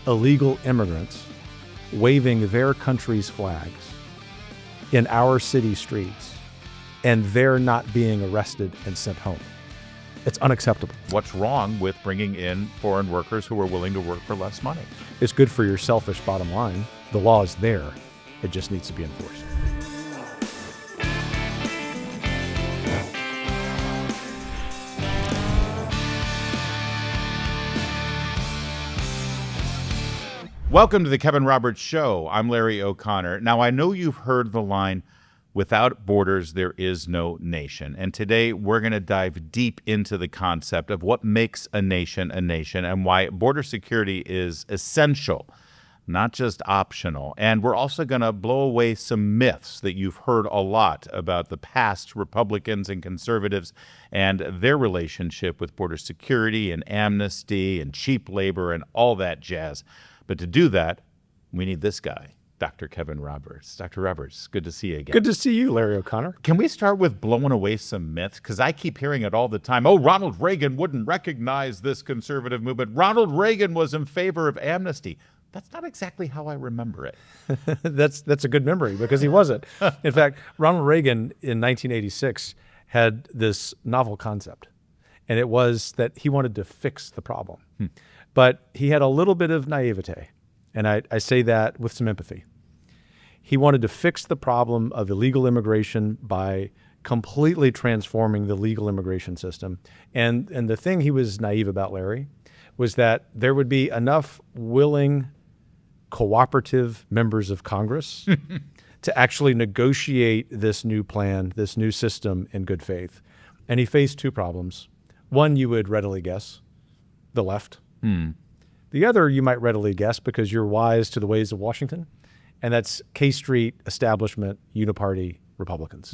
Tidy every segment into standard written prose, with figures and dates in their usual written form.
illegal immigrants waving their country's flags in our city streets and they're not being arrested and sent home. It's unacceptable. What's wrong with bringing in foreign workers who are willing to work for less money? It's good for your selfish bottom line. The law is there. It just needs to be enforced. Welcome to the Kevin Roberts Show. I'm Larry O'Connor. Now, I know you've heard the line, without borders, there is no nation. And today, we're going to dive deep into the concept of what makes a nation and why border security is essential, not just optional. And we're also going to blow away some myths that you've heard a lot about the past Republicans and conservatives and their relationship with border security and amnesty and cheap labor and all that jazz. But to do that, we need this guy, Dr. Kevin Roberts. Dr. Roberts, good to see you again. Good to see you, Larry O'Connor. Can we start with blowing away some myths? Because I keep hearing it all the time. Oh, Ronald Reagan wouldn't recognize this conservative movement. Ronald Reagan was in favor of amnesty. That's not exactly how I remember it. That's a good memory because he wasn't. In fact, Ronald Reagan in 1986 had this novel concept, and it was that he wanted to fix the problem. But he had a little bit of naivete, and I say that with some empathy. He wanted to fix the problem of illegal immigration by completely transforming the legal immigration system. And the thing he was naive about, Larry, was that there would be enough willing, cooperative members of Congress to actually negotiate this new plan, this new system in good faith. And he faced two problems. One, you would readily guess, the left. The other you might readily guess because you're wise to the ways of Washington, and that's K Street establishment uniparty Republicans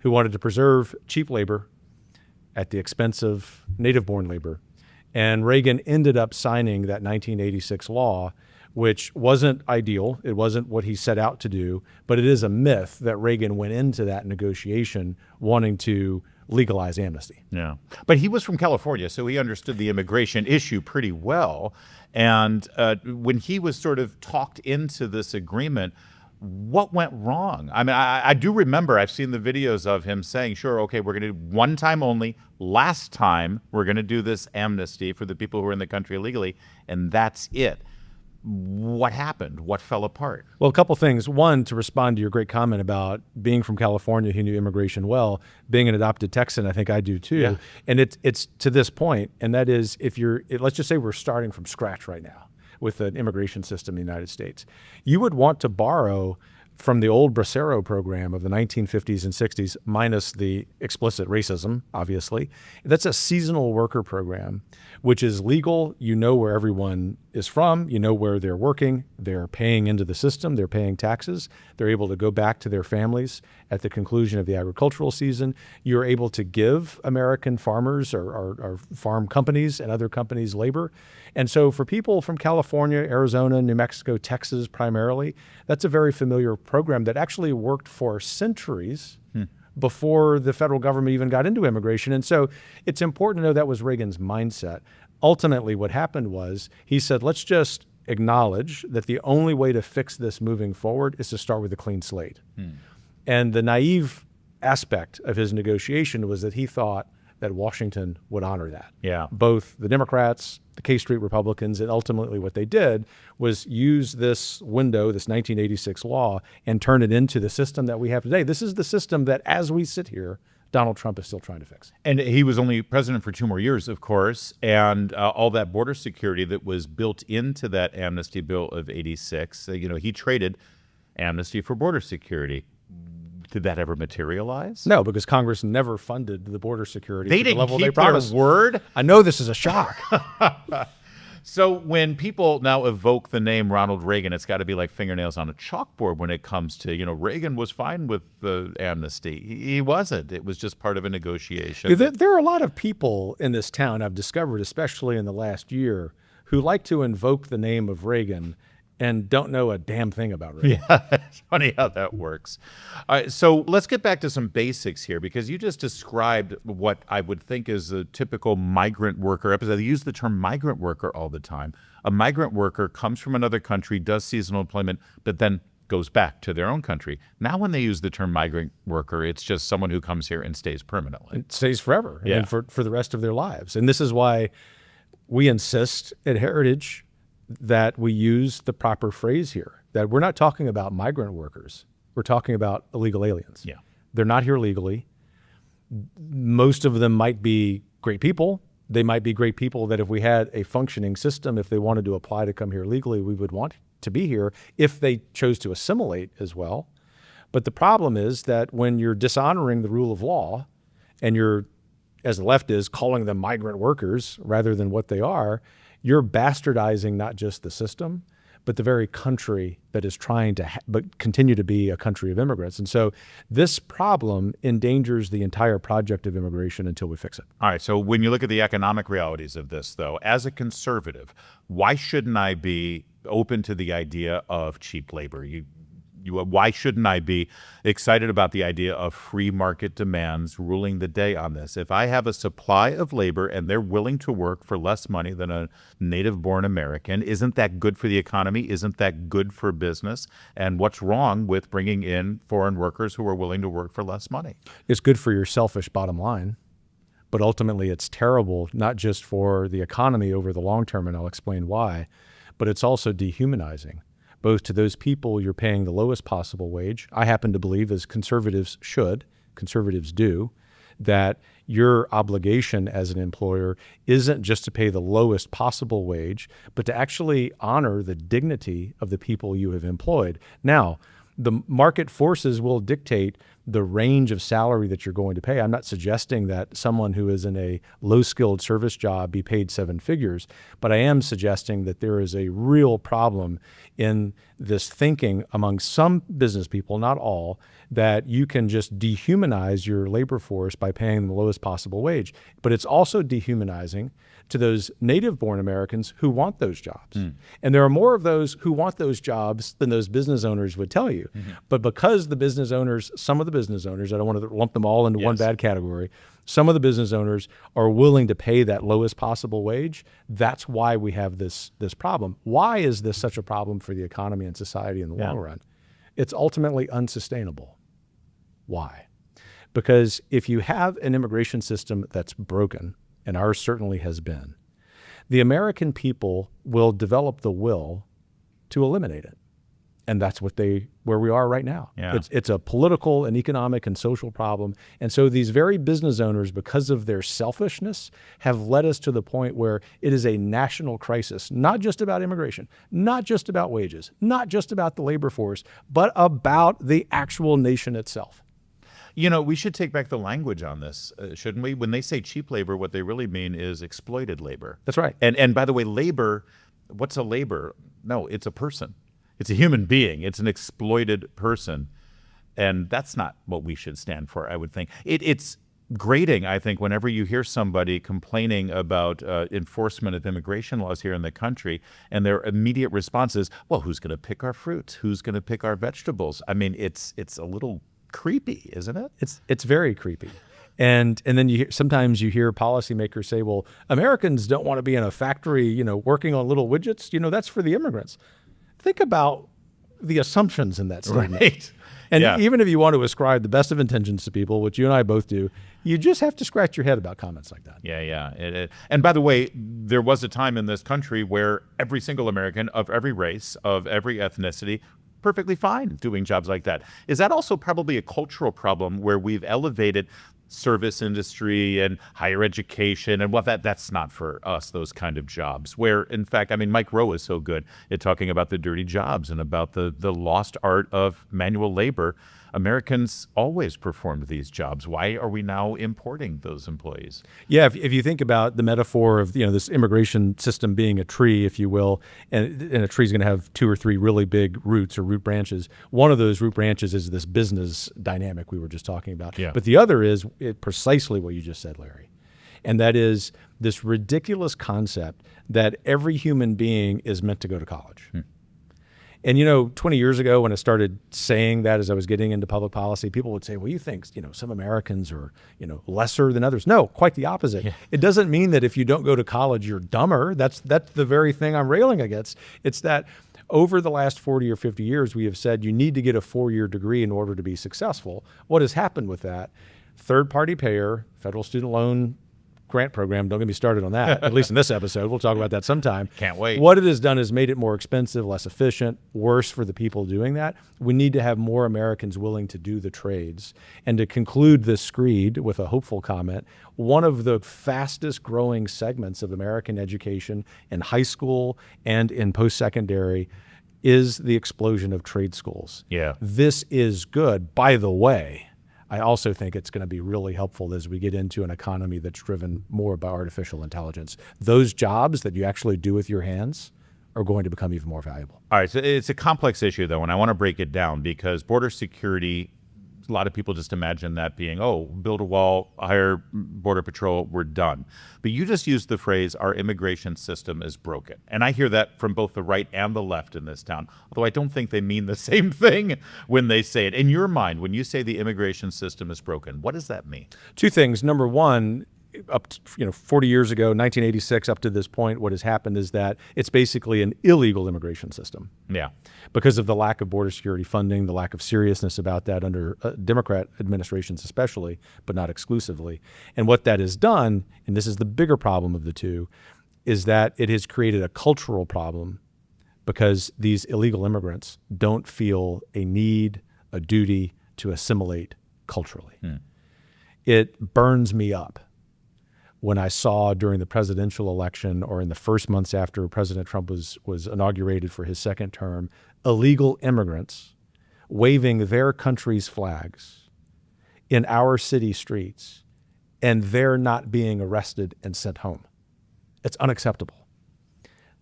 who wanted to preserve cheap labor at the expense of native-born labor. And Reagan ended up signing that 1986 law, which wasn't ideal. It wasn't what he set out to do, but it is a myth that Reagan went into that negotiation wanting to legalize amnesty. Yeah. But he was from California, so he understood the immigration issue pretty well. And when he was sort of talked into this agreement, what went wrong? I mean, I do remember, I've seen the videos of him saying, sure, okay, we're going to do one time only. Last time, we're going to do this amnesty for the people who are in the country illegally, and that's it. What happened? What fell apart? Well, a couple things. One, to respond to your great comment about being from California, he knew immigration well. Being an adopted Texan, I think I do too. Yeah. And it's to this point, and that is let's just say we're starting from scratch right now with an immigration system in the United States. You would want to borrow from the old Bracero program of the 1950s and 60s, minus the explicit racism, obviously. That's a seasonal worker program, which is legal. You know where everyone is from. You know where they're working. They're paying into the system. They're paying taxes. They're able to go back to their families at the conclusion of the agricultural season. You're able to give American farmers or farm companies and other companies labor. And so for people from California, Arizona, New Mexico, Texas primarily, that's a very familiar program that actually worked for centuries before the federal government even got into immigration. And so it's important to know that was Reagan's mindset. Ultimately, what happened was he said, let's just acknowledge that the only way to fix this moving forward is to start with a clean slate. And the naive aspect of his negotiation was that he thought that Washington would honor that. Yeah. Both the Democrats, the K Street Republicans, and ultimately what they did was use this window, this 1986 law, and turn it into the system that we have today. This is the system that, as we sit here, Donald Trump is still trying to fix. And he was only president for 2 more years, of course, and all that border security that was built into that amnesty bill of 86, he traded amnesty for border security. Did that ever materialize? No, because Congress never funded the border security They to the didn't level keep they promised. their word? I know this is a shock. So when people now evoke the name Ronald Reagan, it's got to be like fingernails on a chalkboard when it comes to, Reagan was fine with the amnesty. He wasn't. It was just part of a negotiation. There are a lot of people in this town I've discovered, especially in the last year, who like to invoke the name of Reagan and don't know a damn thing about Reagan. Yeah, it's funny how that works. All right, so let's get back to some basics here, because you just described what I would think is a typical migrant worker episode. They use the term migrant worker all the time. A migrant worker comes from another country, does seasonal employment, but then goes back to their own country. Now when they use the term migrant worker, it's just someone who comes here and stays permanently. It stays forever Yeah. and for the rest of their lives. And this is why we insist at Heritage that we use the proper phrase here, that we're not talking about migrant workers. We're talking about illegal aliens. Yeah. They're not here legally. Most of them might be great people. They might be great people that if we had a functioning system, if they wanted to apply to come here legally, we would want to be here if they chose to assimilate as well. But the problem is that when you're dishonoring the rule of law and you're, as the left is, calling them migrant workers rather than what they are, you're bastardizing not just the system, but the very country that is trying to but continue to be a country of immigrants. And so this problem endangers the entire project of immigration until we fix it. All right, so when you look at the economic realities of this, though, as a conservative, why shouldn't I be open to the idea of cheap labor? Why shouldn't I be excited about the idea of free market demands ruling the day on this? If I have a supply of labor and they're willing to work for less money than a native-born American, isn't that good for the economy? Isn't that good for business? And what's wrong with bringing in foreign workers who are willing to work for less money? It's good for your selfish bottom line, but ultimately it's terrible, not just for the economy over the long term, and I'll explain why, but it's also dehumanizing, both to those people you're paying the lowest possible wage. I happen to believe, as conservatives do, that your obligation as an employer isn't just to pay the lowest possible wage, but to actually honor the dignity of the people you have employed. Now, the market forces will dictate the range of salary that you're going to pay. I'm not suggesting that someone who is in a low-skilled service job be paid seven figures, but I am suggesting that there is a real problem in this thinking among some business people, not all, that you can just dehumanize your labor force by paying them the lowest possible wage. But it's also dehumanizing to those native-born Americans who want those jobs. And there are more of those who want those jobs than those business owners would tell you. But because the business owners, some of the business owners, I don't want to lump them all into one bad category, some of the business owners are willing to pay that lowest possible wage. That's why we have this problem. Why is this such a problem for the economy and society in the long run? It's ultimately unsustainable. Why? Because if you have an immigration system that's broken, and ours certainly has been, the American people will develop the will to eliminate it. And that's where we are right now. Yeah. It's a political and economic and social problem. And so these very business owners, because of their selfishness, have led us to the point where it is a national crisis, not just about immigration, not just about wages, not just about the labor force, but about the actual nation itself. You know, we should take back the language on this, shouldn't we? When they say cheap labor, what they really mean is exploited labor. That's right. And by the way, labor, what's a labor? No, it's a person. It's a human being. It's an exploited person. And that's not what we should stand for, I would think. It's grating, I think, whenever you hear somebody complaining about enforcement of immigration laws here in the country, and their immediate response is, well, who's going to pick our fruits? Who's going to pick our vegetables? I mean, it's a little creepy, isn't it? It's very creepy. And then sometimes you hear policymakers say, well, Americans don't want to be in a factory, working on little widgets. That's for the immigrants. Think about the assumptions in that statement. Right. And even if you want to ascribe the best of intentions to people, which you and I both do, you just have to scratch your head about comments like that. Yeah. And by the way, there was a time in this country where every single American of every race, of every ethnicity, perfectly fine doing jobs like that. Is that also probably a cultural problem where we've elevated service industry and higher education and that's not for us, those kind of jobs, where in fact, I mean, Mike Rowe is so good at talking about the dirty jobs and about the lost art of manual labor. Americans always performed these jobs. Why are we now importing those employees? Yeah, if you think about the metaphor of this immigration system being a tree, if you will, and a tree is going to have two or three really big roots or root branches. One of those root branches is this business dynamic we were just talking about. Yeah. But the other is precisely what you just said, Larry. And that is this ridiculous concept that every human being is meant to go to college. And 20 years ago when I started saying that, as I was getting into public policy, people would say, well, you think, some Americans are, lesser than others. No, quite the opposite. Yeah. It doesn't mean that if you don't go to college, you're dumber. That's the very thing I'm railing against. It's that over the last 40 or 50 years, we have said you need to get a 4-year degree in order to be successful. What has happened with that? Third-party payer, federal student loan grant program, don't get me started on that, at least in this episode. We'll talk about that sometime. Can't wait. What it has done is made it more expensive, less efficient, worse for the people doing that. We need to have more Americans willing to do the trades. And to conclude this screed with a hopeful comment, one of the fastest growing segments of American education in high school and in post-secondary is the explosion of trade schools. Yeah. This is good. By the way, I also think it's going to be really helpful as we get into an economy that's driven more by artificial intelligence. Those jobs that you actually do with your hands are going to become even more valuable. All right, so it's a complex issue, though, and I want to break it down because border security, a lot of people just imagine that being, build a wall, hire Border Patrol, we're done. But you just used the phrase, our immigration system is broken. And I hear that from both the right and the left in this town, although I don't think they mean the same thing when they say it. In your mind, when you say the immigration system is broken, what does that mean? Two things. Number one, up to, 40 years ago, 1986, up to this point, what has happened is that it's basically an illegal immigration system. Yeah. Because of the lack of border security funding, the lack of seriousness about that under Democrat administrations especially, but not exclusively. And what that has done, and this is the bigger problem of the two, is that it has created a cultural problem because these illegal immigrants don't feel a need, a duty to assimilate culturally. It burns me up when I saw during the presidential election or in the first months after President Trump was inaugurated for his second term, illegal immigrants waving their country's flags in our city streets, and they're not being arrested and sent home. It's unacceptable.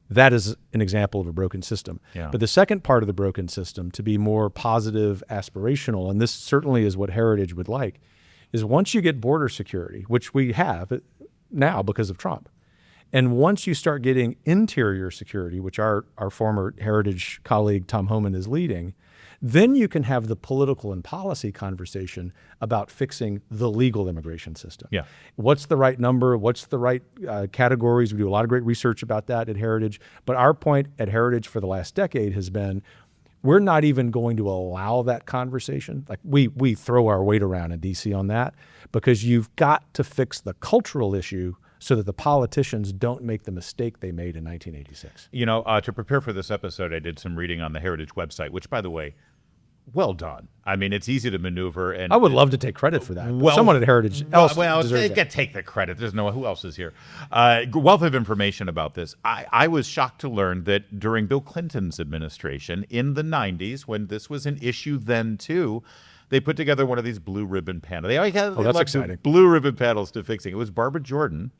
That is an example of a broken system. Yeah. But the second part of the broken system, to be more positive, aspirational, and this certainly is what Heritage would like, is once you get border security, which we have now because of Trump, and once you start getting interior security, which our former Heritage colleague Tom Homan is leading, then you can have the political and policy conversation about fixing the legal immigration system. Yeah. What's the right number? What's the right categories? We do a lot of great research about that at Heritage. But our point at Heritage for the last decade has been, we're not even going to allow that conversation. Like we throw our weight around in DC on that because you've got to fix the cultural issue so that the politicians don't make the mistake they made in 1986. To prepare for this episode, I did some reading on the Heritage website, which, by the way, well done. I mean, it's easy to maneuver. And I would love to take credit for that. Well, someone at Heritage else deserves they that. can take the credit. There's who else is here? Wealth of information about this. I was shocked to learn that during Bill Clinton's administration in the 90s, when this was an issue then too, they put together one of these blue ribbon panels. They always had that's exciting. Blue ribbon panels to fixing. It was Barbara Jordan,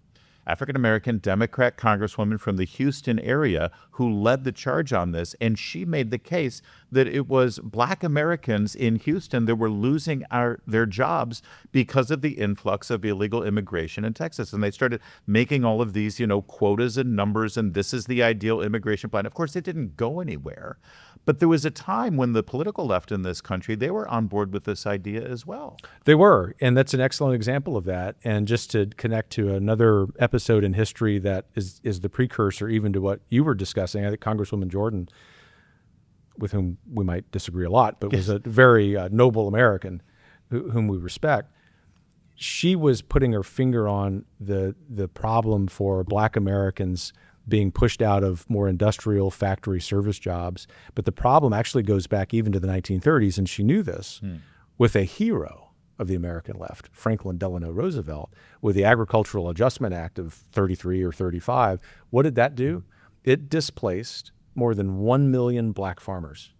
African-American Democrat congresswoman from the Houston area, who led the charge on this. And she made the case that it was Black Americans in Houston that were losing their jobs because of the influx of illegal immigration in Texas. And they started making all of these, quotas and numbers, and this is the ideal immigration plan. Of course, it didn't go anywhere. But there was a time when the political left in this country, they were on board with this idea as well. They were, and that's an excellent example of that. And just to connect to another episode in history that is the precursor even to what you were discussing, I think Congresswoman Jordan, with whom we might disagree a lot, but was a very noble American whom we respect. She was putting her finger on the problem for Black Americans being pushed out of more industrial factory service jobs. But the problem actually goes back even to the 1930s, and she knew this, with a hero of the American left, Franklin Delano Roosevelt, with the Agricultural Adjustment Act of 33 or 35. What did that do? It displaced more than 1 million Black farmers.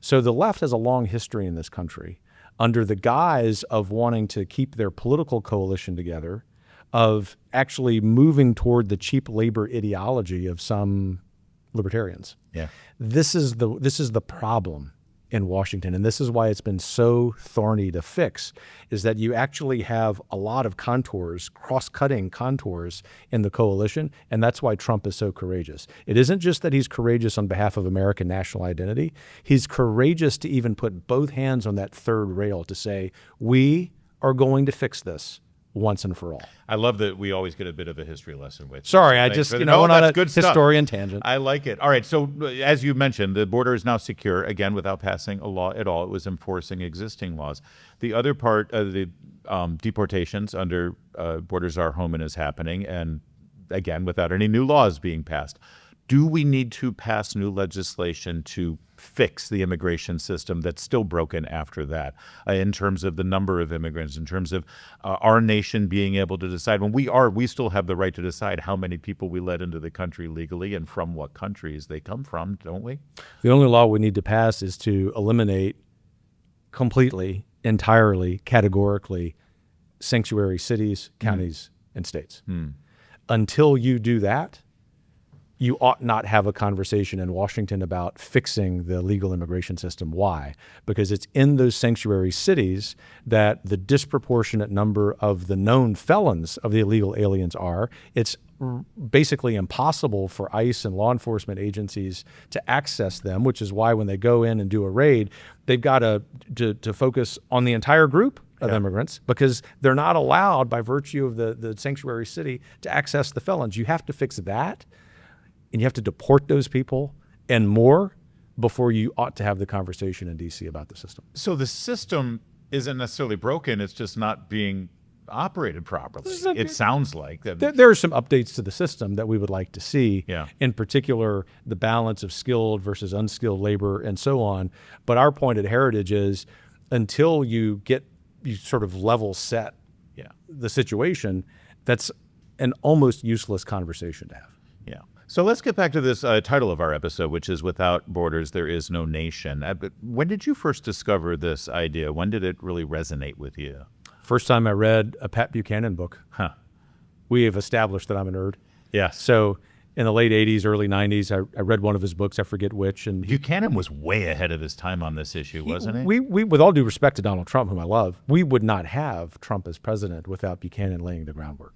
So the left has a long history in this country under the guise of wanting to keep their political coalition together, of actually moving toward the cheap labor ideology of some libertarians. Yeah. This is the problem in Washington, and this is why it's been so thorny to fix, is that you actually have a lot of contours, cross-cutting contours in the coalition, and that's why Trump is so courageous. It isn't just that he's courageous on behalf of American national identity. He's courageous to even put both hands on that third rail to say, we are going to fix this once and for all. I love that we always get a bit of a history lesson with. Sorry, I just, went on a historian tangent. I like it. All right, so as you mentioned, the border is now secure, again, without passing a law at all. It was enforcing existing laws. The other part of the deportations under Borders Our Home is happening, and again, without any new laws being passed. Do we need to pass new legislation to fix the immigration system that's still broken after that, in terms of the number of immigrants, in terms of our nation being able to decide when we still have the right to decide how many people we let into the country legally and from what countries they come from, don't we? The only law we need to pass is to eliminate completely, entirely, categorically sanctuary cities, counties, and states. Until you do that, you ought not have a conversation in Washington about fixing the legal immigration system. Why? Because it's in those sanctuary cities that the disproportionate number of the known felons of the illegal aliens are. It's basically impossible for ICE and law enforcement agencies to access them, which is why when they go in and do a raid, they've got to focus on the entire group of immigrants, because they're not allowed by virtue of the sanctuary city to access the felons. You have to fix that. And you have to deport those people and more before you ought to have the conversation in D.C. about the system. So the system isn't necessarily broken. It's just not being operated properly. It sounds like. There are some updates to the system that we would like to see, Yeah. in particular the balance of skilled versus unskilled labor and so on. But our point at Heritage is until you sort of level set the situation, that's an almost useless conversation to have. Yeah. So let's get back to this title of our episode, which is Without Borders, There Is No Nation. But when did you first discover this idea? When did it really resonate with you? First time I read a Pat Buchanan book. We have established that I'm a nerd. Yes. So in the late 80s, early 90s, I read one of his books, I forget which. And Buchanan was way ahead of his time on this issue, wasn't he? We, with all due respect to Donald Trump, whom I love, we would not have Trump as president without Buchanan laying the groundwork.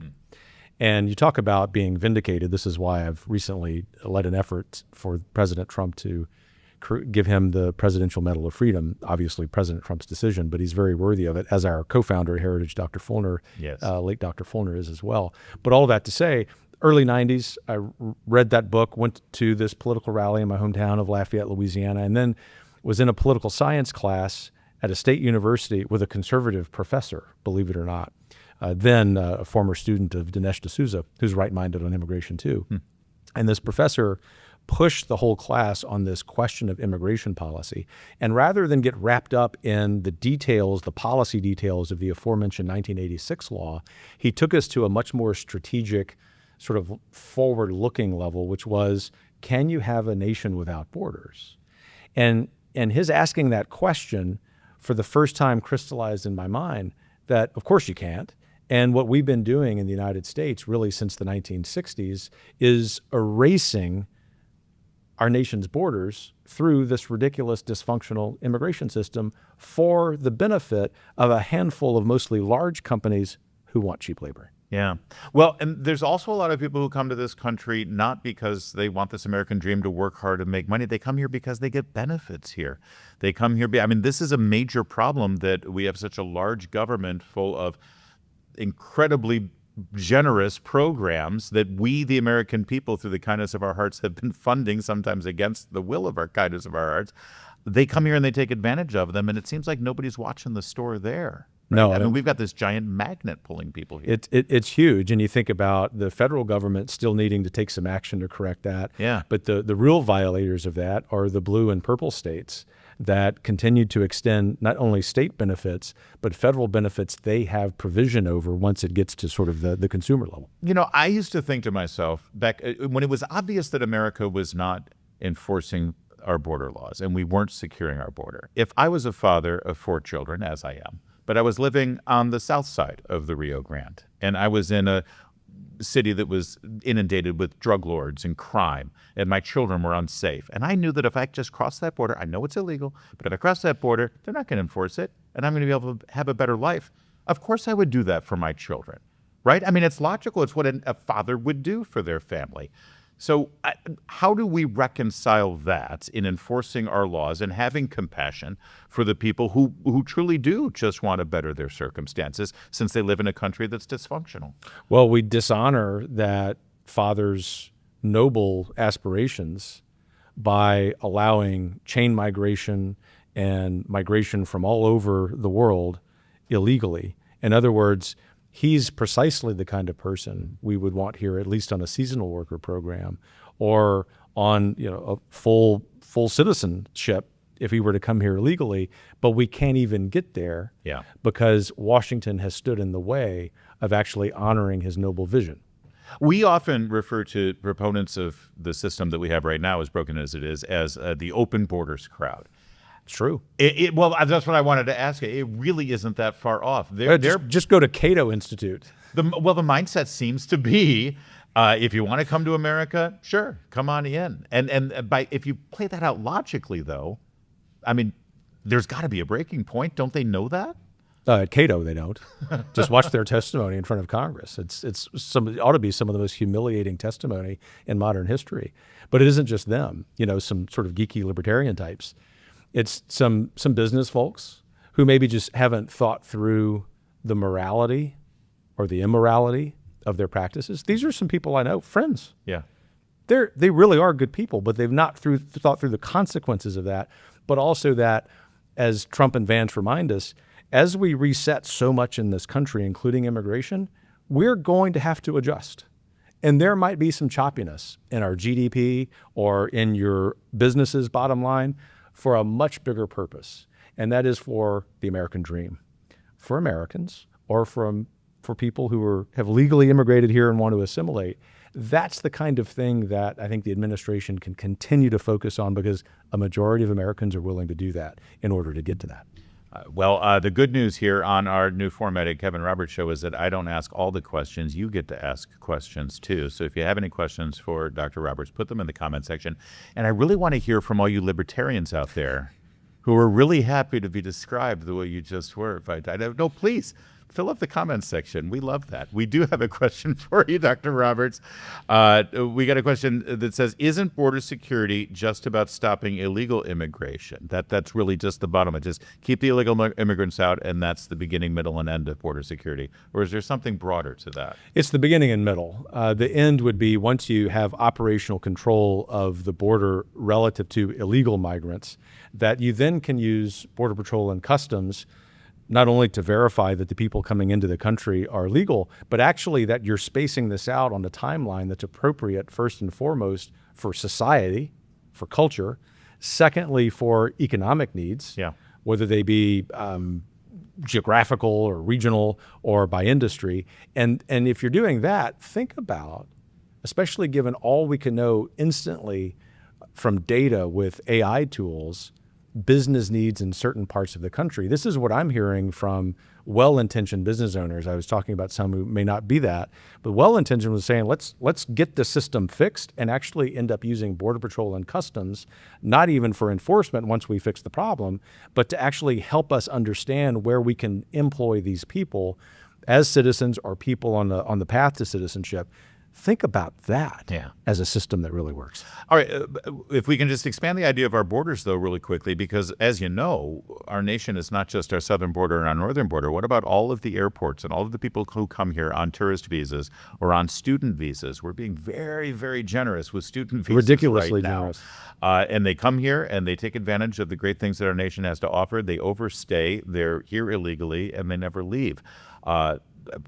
And you talk about being vindicated. This is why I've recently led an effort for President Trump to give him the Presidential Medal of Freedom. Obviously, President Trump's decision, but he's very worthy of it, as our co-founder, Heritage, Dr. Fulner, late Dr. Fulner is as well. But all that to say, early 90s, I read that book, went to this political rally in my hometown of Lafayette, Louisiana, and then was in a political science class at a state university with a conservative professor, believe it or not. Then a former student of Dinesh D'Souza, who's right-minded on immigration too. And this professor pushed the whole class on this question of immigration policy. And rather than get wrapped up in the details, the policy details of the aforementioned 1986 law, he took us to a much more strategic, sort of forward-looking level, which was, can you have a nation without borders? And his asking that question for the first time crystallized in my mind that, of course, you can't. And what we've been doing in the United States really since the 1960s is erasing our nation's borders through this ridiculous dysfunctional immigration system for the benefit of a handful of mostly large companies who want cheap labor. Yeah. Well, and there's also a lot of people who come to this country not because they want this American dream to work hard and make money. They come here because they get benefits here. They come here. I mean, this is a major problem that we have such a large government full of incredibly generous programs that we, the American people, through the kindness of our hearts, have been funding, sometimes against the will of our kindness of our hearts. They come here and they take advantage of them, and it seems like nobody's watching the store there. Right? No, I mean, we've got this giant magnet pulling people here. It's huge, and you think about the federal government still needing to take some action to correct that. Yeah. But the real violators of that are the blue and purple states that continue to extend not only state benefits, but federal benefits they have provision over once it gets to sort of the consumer level. You know, I used to think to myself, back when it was obvious that America was not enforcing our border laws and we weren't securing our border, if I was a father of 4 children, as I am, but I was living on the south side of the Rio Grande, and I was in a city that was inundated with drug lords and crime, and my children were unsafe. And I knew that if I just crossed that border, I know it's illegal, but if I cross that border, they're not going to enforce it, and I'm going to be able to have a better life. Of course I would do that for my children, right? I mean, it's logical. It's what a father would do for their family. So how do we reconcile that in enforcing our laws and having compassion for the people who truly do just want to better their circumstances since they live in a country that's dysfunctional? Well, we dishonor that father's noble aspirations by allowing chain migration and migration from all over the world illegally. In other words, he's precisely the kind of person we would want here, at least on a seasonal worker program, or on a full citizenship if he were to come here illegally. But we can't even get there because Washington has stood in the way of actually honoring his noble vision. We often refer to proponents of the system that we have right now, as broken as it is, as the open borders crowd. It's true. Well, that's what I wanted to ask you. It really isn't that far off. Just go to Cato Institute. The mindset seems to be, if you want to come to America, sure, come on in. And if you play that out logically, though, I mean, there's got to be a breaking point. Don't they know that? At Cato, they don't. Just watch their testimony in front of Congress. It ought to be some of the most humiliating testimony in modern history. But it isn't just them. Some sort of geeky libertarian types. It's some business folks who maybe just haven't thought through the morality or the immorality of their practices. These are some people I know, friends. Yeah. They really are good people, but they've not thought through the consequences of that, but also that, as Trump and Vance remind us, as we reset so much in this country, including immigration, we're going to have to adjust. And there might be some choppiness in our GDP or in your business's bottom line, for a much bigger purpose, and that is for the American dream, for Americans, or for people who have legally immigrated here and want to assimilate. That's the kind of thing that I think the administration can continue to focus on, because a majority of Americans are willing to do that in order to get to that. The good news here on our new formatted Kevin Roberts show is that I don't ask all the questions. You get to ask questions too. So if you have any questions for Dr. Roberts, put them in the comment section. And I really want to hear from all you libertarians out there who are really happy to be described the way you just were. No, please fill up the comments section. We love that. We do have a question for you, Dr. Roberts. We got a question that says, isn't border security just about stopping illegal immigration? That's really just the bottom. It just keep the illegal immigrants out, and that's the beginning, middle, and end of border security. Or is there something broader to that? It's the beginning and middle. The end would be once you have operational control of the border relative to illegal migrants, that you then can use Border Patrol and Customs not only to verify that the people coming into the country are legal, but actually that you're spacing this out on a timeline that's appropriate, first and foremost, for society, for culture, secondly, for economic needs, whether they be geographical or regional or by industry. And if you're doing that, think about, especially given all we can know instantly from data with AI tools, business needs in certain parts of the country. This is what I'm hearing from well-intentioned business owners. I was talking about some who may not be that, but well-intentioned was saying, let's get the system fixed and actually end up using Border Patrol and Customs, not even for enforcement once we fix the problem, but to actually help us understand where we can employ these people as citizens or people on the path to citizenship. Think about that as a system that really works. All right. If we can just expand the idea of our borders, though, really quickly, because as you know, our nation is not just our southern border and our northern border. What about all of the airports and all of the people who come here on tourist visas or on student visas? We're being very, very generous with student visas. Ridiculously right now. generous. And they come here and they take advantage of the great things that our nation has to offer. They overstay. They're here illegally and they never leave.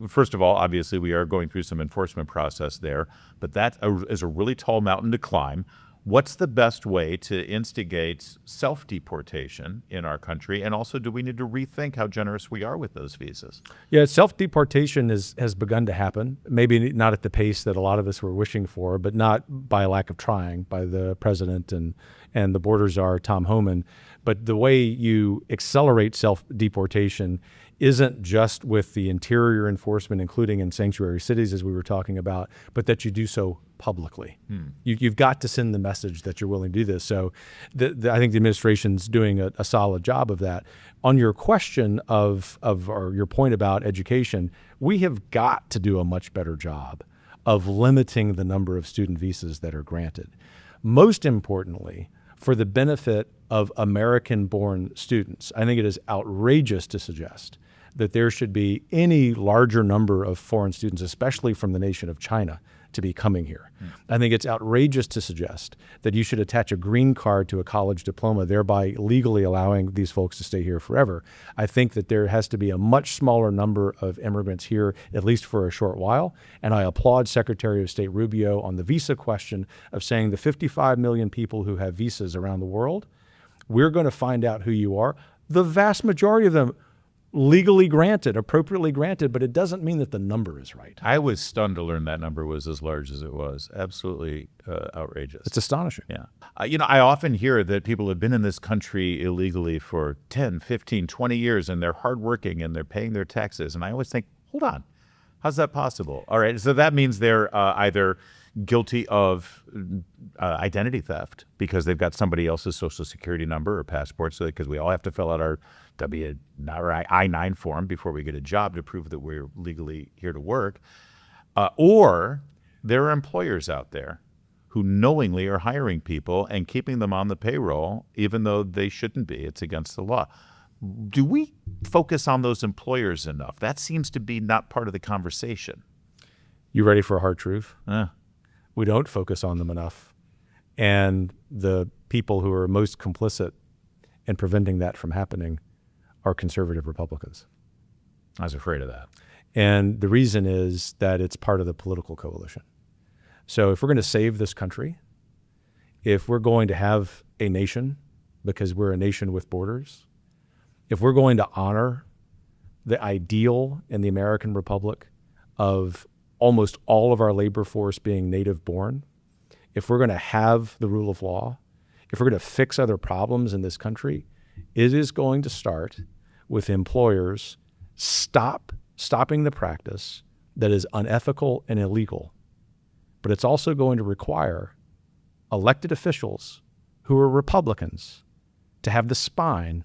First of all, obviously, we are going through some enforcement process there, but that is a really tall mountain to climb. What's the best way to instigate self-deportation in our country? And also, do we need to rethink how generous we are with those visas? Yeah, self-deportation has begun to happen. Maybe not at the pace that a lot of us were wishing for, but not by lack of trying by the president and and the border czar, Tom Homan. But the way you accelerate self-deportation isn't just with the interior enforcement, including in sanctuary cities, as we were talking about, but that you do so publicly. You've got to send the message that you're willing to do this. So I think the administration's doing a solid job of that. On your question or your point about education, we have got to do a much better job of limiting the number of student visas that are granted. Most importantly, for the benefit of American-born students, I think it is outrageous to suggest that there should be any larger number of foreign students, especially from the nation of China, to be coming here. I think it's outrageous to suggest that you should attach a green card to a college diploma, thereby legally allowing these folks to stay here forever. I think that there has to be a much smaller number of immigrants here, at least for a short while. And I applaud Secretary of State Rubio on the visa question of saying the 55 million people who have visas around the world, we're going to find out who you are. The vast majority of them legally granted, appropriately granted, but it doesn't mean that the number is right. I was stunned to learn that number was as large as it was. Absolutely outrageous. It's astonishing. Yeah. I often hear that people have been in this country illegally for 10, 15, 20 years, and they're hardworking and they're paying their taxes. And I always think, hold on, how's that possible? All right, so that means they're either guilty of identity theft because they've got somebody else's social security number or passport, so because we all have to fill out our I-9 form before we get a job to prove that we're legally here to work, or there are employers out there who knowingly are hiring people and keeping them on the payroll even though they shouldn't be. It's against the law. Do we focus on those employers enough? That seems to be not part of the conversation. You ready for a hard truth? We don't focus on them enough. And the people who are most complicit in preventing that from happening are conservative Republicans. I was afraid of that. And the reason is that it's part of the political coalition. So if we're going to save this country, if we're going to have a nation, because we're a nation with borders, if we're going to honor the ideal in the American Republic of almost all of our labor force being native born, if we're going to have the rule of law, if we're going to fix other problems in this country, it is going to start with employers stopping the practice that is unethical and illegal. But it's also going to require elected officials who are Republicans to have the spine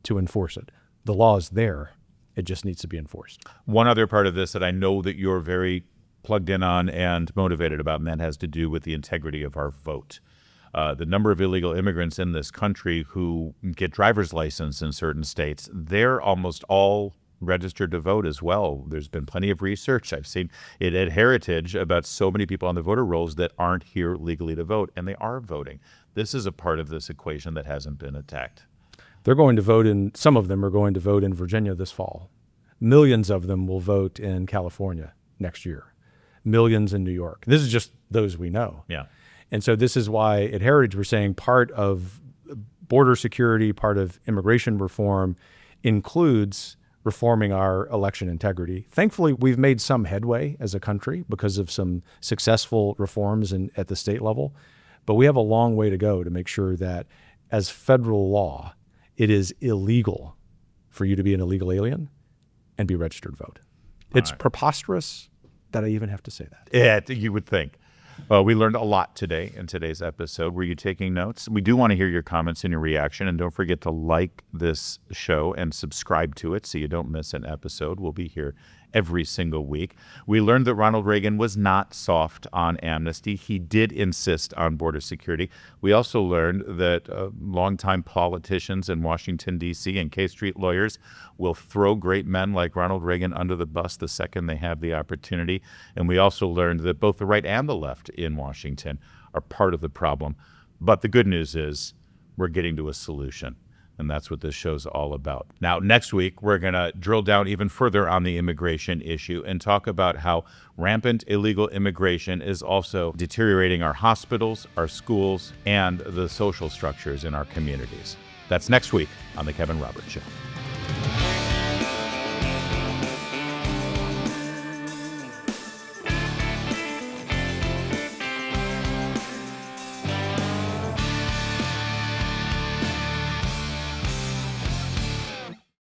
to enforce it. The law is there. It just needs to be enforced. One other part of this that I know that you're very plugged in on and motivated about, and that has to do with the integrity of our vote. The number of illegal immigrants in this country who get driver's license in certain states, they're almost all registered to vote as well. There's been plenty of research. I've seen it at Heritage about so many people on the voter rolls that aren't here legally to vote, and they are voting. This is a part of this equation that hasn't been attacked. They're going to vote some of them are going to vote in Virginia this fall. Millions of them will vote in California next year. Millions in New York. This is just those we know. Yeah. And so this is why at Heritage we're saying part of border security, part of immigration reform includes reforming our election integrity. Thankfully, we've made some headway as a country because of some successful reforms at the state level, but we have a long way to go to make sure that as federal law, it is illegal for you to be an illegal alien and be registered to vote. It's preposterous that I even have to say that. Yeah, you would think. Well, we learned a lot today in today's episode. Were you taking notes? We do want to hear your comments and your reaction. And don't forget to like this show and subscribe to it so you don't miss an episode. We'll be here every single week. We learned that Ronald Reagan was not soft on amnesty. He did insist on border security. We also learned that longtime politicians in Washington, D.C. and K Street lawyers will throw great men like Ronald Reagan under the bus the second they have the opportunity. And we also learned that both the right and the left in Washington are part of the problem. But the good news is we're getting to a solution. And that's what this show's all about. Now, next week, we're going to drill down even further on the immigration issue and talk about how rampant illegal immigration is also deteriorating our hospitals, our schools, and the social structures in our communities. That's next week on The Kevin Roberts Show.